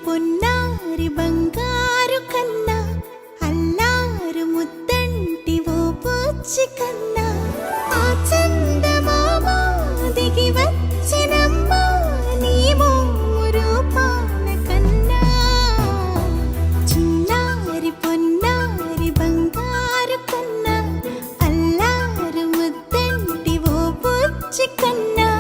పొన్నారి బంగారు కన్నా అల్లారు ముద్దంటి ఓ పూచి కన్నా ఆ చందమామ దిగి వచ్చినమ్మా నీ రూపాల కన్నా చిన్నారి పొన్నారి బంగారు కన్నా అల్లారు ముద్దంటి ఓ పూచి కన్నా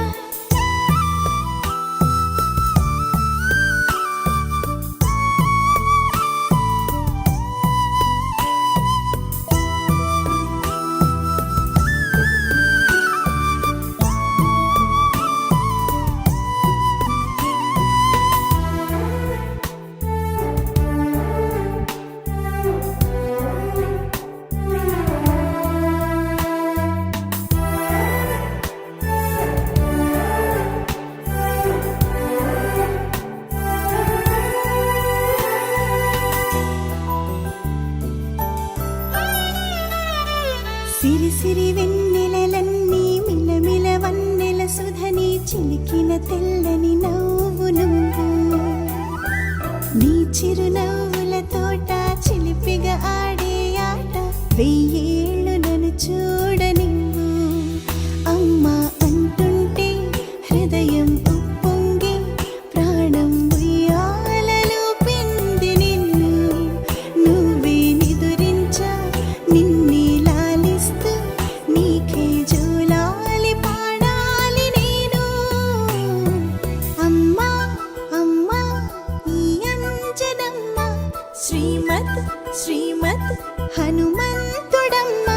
సిరి సిరి వెన్నెలలన్నీ మిలమిల వన్నెల సుధని చిలికిన తెల్లని నవ్వు నువ్వు నీ చిరునవ్వుల తోట చిలిపిగా ఆడే ఆట వెయ్యేళ్ళు నన్ను చూడనివ్వు అమ్మా అంటుంటే హృదయం ఉప్పొంగి ప్రాణం ఉయ్యాలలో పిండి నిన్ను నువ్వే నిదురించా నిన్నే నీకే జోలాలి పాడాలి నేను అమ్మా అమ్మా ఈ అంజనమ్మ శ్రీమత్ శ్రీమత్ హనుమంతుడమ్మ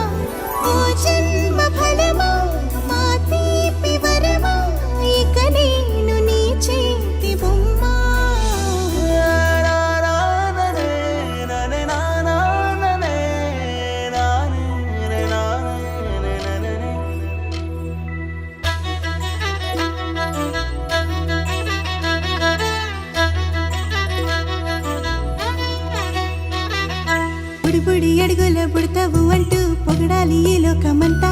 ఓ జన్మ ఫలమా మా తీపి వరమా ఇక నేను నీ చేతి బొమ్మ బుడి అడుగుల బుడతావు అంటూ పొగడాలి ఈ లోకమంతా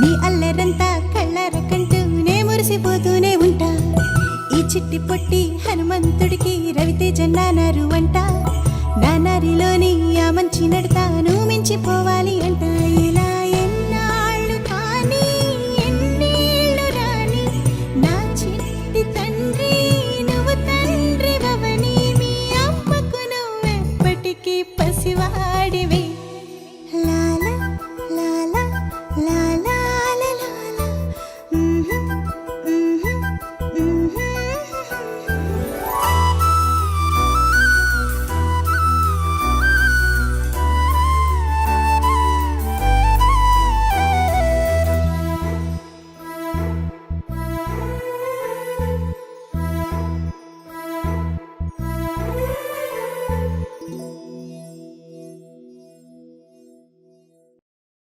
నీ అల్లరంతా కళ్ళారకంటూ నే మురిసిపోతూనే ఉంటా ఈ చిట్టి పొట్టి హనుమంతుడికి రవితేజ నానారు అంట నానారిలోని ఆ మంచి నడతా నువ్వు మించిపోవాలి